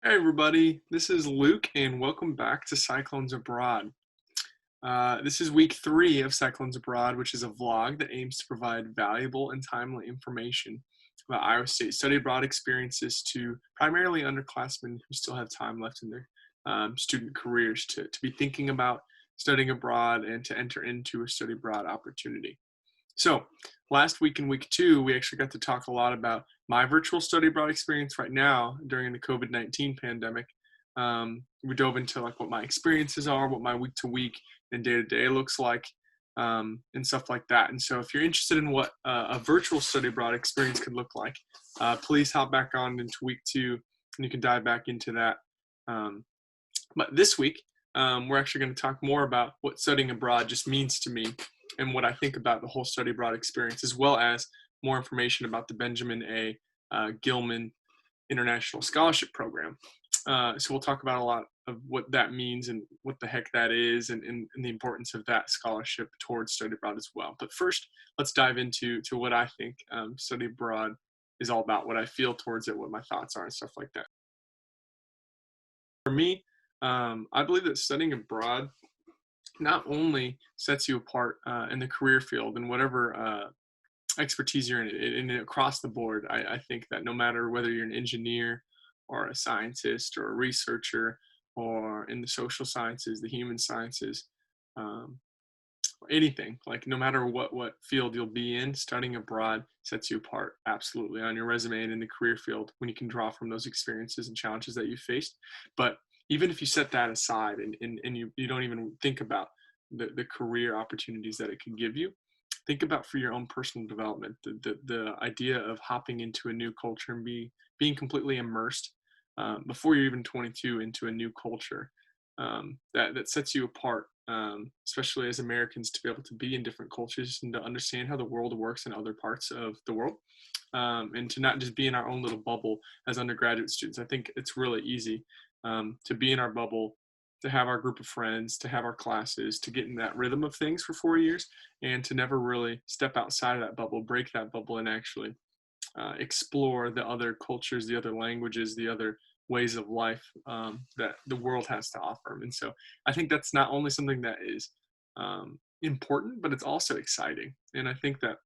Hey everybody, this is Luke and welcome back to Cyclones Abroad. This is week 3 of Cyclones Abroad, which is a vlog that aims to provide valuable and timely information about Iowa State study abroad experiences to primarily underclassmen who still have time left in their student careers to be thinking about studying abroad and to enter into a study abroad opportunity. So last week in week 2, we actually got to talk a lot about my virtual study abroad experience right now during the COVID-19 pandemic. We dove into like what my experiences are, what my week to week and day to day looks like, and stuff like that. And so if you're interested in what a virtual study abroad experience could look like, please hop back on into week 2 and you can dive back into that. But this week, we're actually going to talk more about what studying abroad just means to me and what I think about the whole study abroad experience, as well as more information about the Benjamin A. Gilman International Scholarship Program. So we'll talk about a lot of what that means and what the heck that is and the importance of that scholarship towards study abroad as well. But first, let's dive into what I think study abroad is all about, what I feel towards it, what my thoughts are and stuff like that. For me, I believe that studying abroad not only sets you apart in the career field and whatever expertise you're in across the board. I think that no matter whether you're an engineer or a scientist or a researcher or in the social sciences, the human sciences, um, or anything, like no matter what field you'll be in, studying abroad sets you apart absolutely on your resume and in the career field when you can draw from those experiences and challenges that you faced. But even if you set that aside and you don't even think about the career opportunities that it can give you, think about for your own personal development, the idea of hopping into a new culture and being completely immersed before you're even 22 into a new culture that sets you apart, especially as Americans, to be able to be in different cultures and to understand how the world works in other parts of the world, and to not just be in our own little bubble as undergraduate students. I think it's really easy to be in our bubble, to have our group of friends, to have our classes, to get in that rhythm of things for 4 years, and to never really step outside of that bubble, break that bubble, and actually explore the other cultures, the other languages, the other ways of life that the world has to offer. And so I think that's not only something that is important, but it's also exciting. And I think that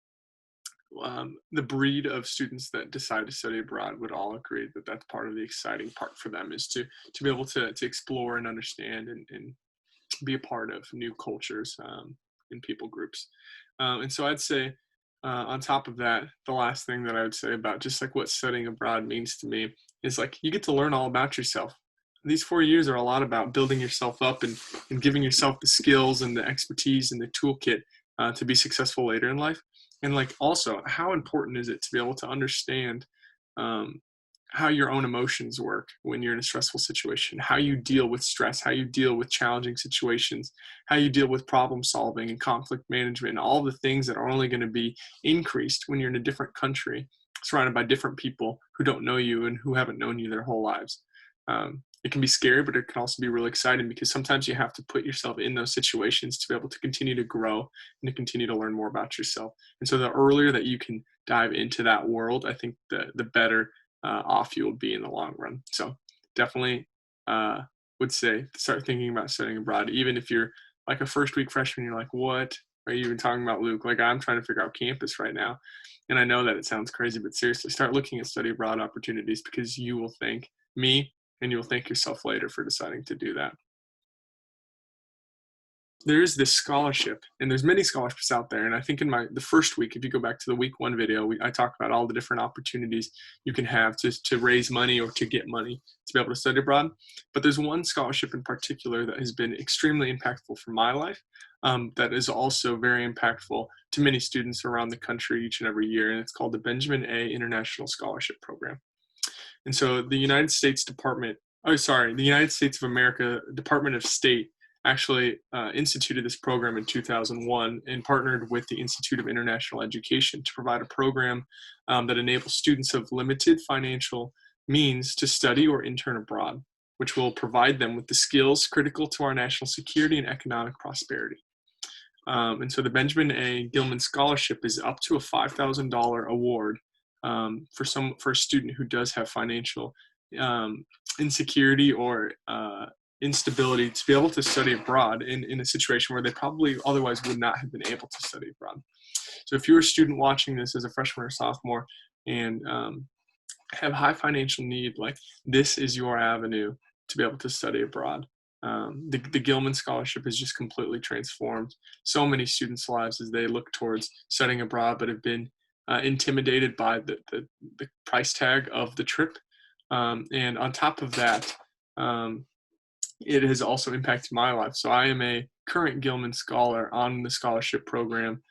the breed of students that decide to study abroad would all agree that that's part of the exciting part for them, is to be able to explore and understand and be a part of new cultures and people groups. And so I'd say on top of that, the last thing that I would say about just like what studying abroad means to me is like you get to learn all about yourself. These 4 years are a lot about building yourself up and giving yourself the skills and the expertise and the toolkit to be successful later in life. And like also, how important is it to be able to understand um, how your own emotions work when you're in a stressful situation, how you deal with stress, how you deal with challenging situations, how you deal with problem solving and conflict management, and all the things that are only going to be increased when you're in a different country, surrounded by different people who don't know you and who haven't known you their whole lives. It can be scary, but it can also be really exciting because sometimes you have to put yourself in those situations to be able to continue to grow and to continue to learn more about yourself. And so the earlier that you can dive into that world, I think the better off you will be in the long run. So definitely would say start thinking about studying abroad, even if you're like a first week freshman. You're like, what are you even talking about, Luke? Like, I'm trying to figure out campus right now, and I know that it sounds crazy, but seriously, start looking at study abroad opportunities because you will thank me and you'll thank yourself later for deciding to do that. There is this scholarship, and there's many scholarships out there. And I think in the first week, if you go back to the week 1 video, I talk about all the different opportunities you can have to raise money or to get money to be able to study abroad. But there's one scholarship in particular that has been extremely impactful for my life, that is also very impactful to many students around the country each and every year. And it's called the Benjamin A. International Scholarship Program. And so the United States of America Department of State actually instituted this program in 2001 and partnered with the Institute of International Education to provide a program that enables students of limited financial means to study or intern abroad, which will provide them with the skills critical to our national security and economic prosperity. And so the Benjamin A. Gilman Scholarship is up to a $5,000 award for a student who does have financial um, insecurity or instability to be able to study abroad in a situation where they probably otherwise would not have been able to study abroad. So if you're a student watching this as a freshman or sophomore and have high financial need, like this is your avenue to be able to study abroad. The Gilman Scholarship has just completely transformed so many students' lives as they look towards studying abroad, but have been intimidated by the price tag of the trip. And on top of that, um, it has also impacted my life. So I am a current Gilman Scholar on the scholarship program,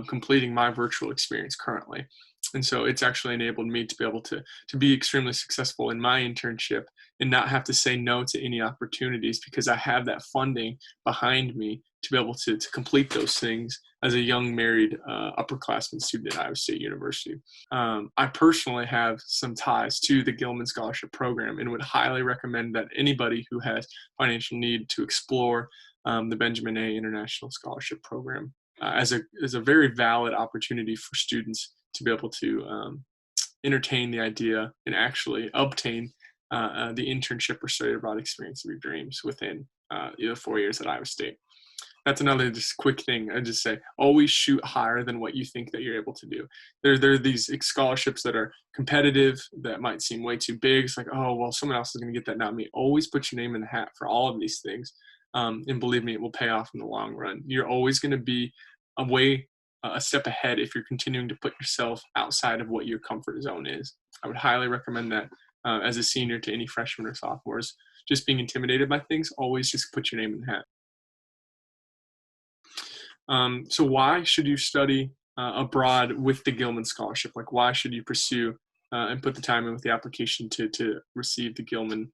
completing my virtual experience currently. And so it's actually enabled me to be able to be extremely successful in my internship and not have to say no to any opportunities because I have that funding behind me to be able to complete those things as a young married upperclassman student at Iowa State University. I personally have some ties to the Gilman Scholarship Program and would highly recommend that anybody who has financial need to explore the Benjamin A. International Scholarship Program as a very valid opportunity for students to be able to entertain the idea and actually obtain the internship or study abroad experience of your dreams within the 4 years at Iowa State. That's another just quick thing. I just say always shoot higher than what you think that you're able to do. There are these scholarships that are competitive that might seem way too big. It's like, oh well, someone else is going to get that, not me. Always put your name in the hat for all of these things, and believe me, it will pay off in the long run. You're always going to be a step ahead if you're continuing to put yourself outside of what your comfort zone is. I would highly recommend that as a senior to any freshmen or sophomores. Just being intimidated by things, always just put your name in the hat. So why should you study abroad with the Gilman Scholarship? Like, why should you pursue and put the time in with the application to receive the Gilman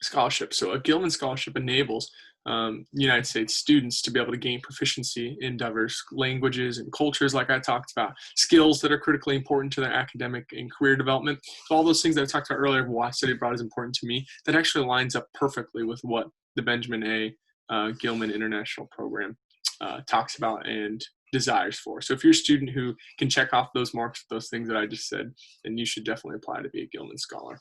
Scholarship? So a Gilman Scholarship enables United States students to be able to gain proficiency in diverse languages and cultures, like I talked about, skills that are critically important to their academic and career development. So all those things that I talked about earlier, why study abroad is important to me, that actually lines up perfectly with what the Benjamin A. Gilman International Program talks about and desires for. So if you're a student who can check off those marks, those things that I just said, then you should definitely apply to be a Gilman Scholar.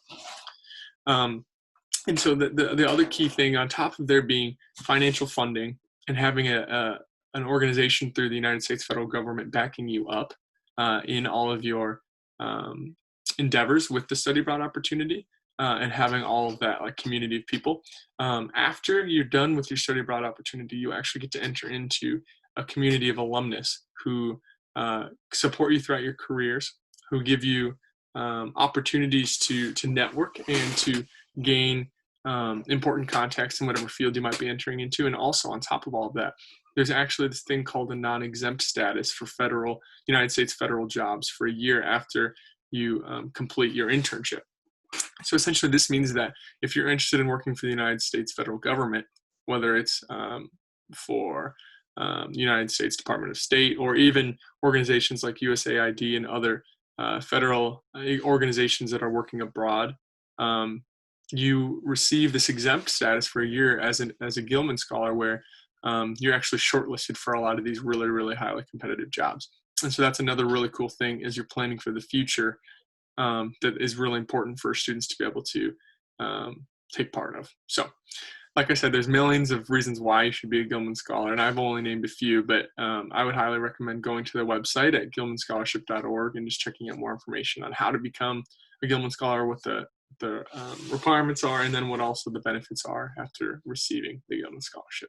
And so the other key thing, on top of there being financial funding and having an organization through the United States federal government backing you up in all of your endeavors with the study abroad opportunity, and having all of that like community of people. After you're done with your study abroad opportunity, you actually get to enter into a community of alumnus who support you throughout your careers, who give you opportunities to network and to gain important contacts in whatever field you might be entering into. And also on top of all of that, there's actually this thing called a non-exempt status for United States federal jobs for a year after you complete your internship. So essentially this means that if you're interested in working for the United States federal government, whether it's for the United States Department of State or even organizations like USAID and other federal organizations that are working abroad, you receive this exempt status for a year as a Gilman Scholar, where you're actually shortlisted for a lot of these really, really highly competitive jobs. And so that's another really cool thing as you're planning for the future, that is really important for students to be able to take part of. So like I said, there's millions of reasons why you should be a Gilman Scholar, and I've only named a few, but I would highly recommend going to their website at gilmanscholarship.org and just checking out more information on how to become a Gilman Scholar, what the requirements are, and then what also the benefits are after receiving the Gilman Scholarship.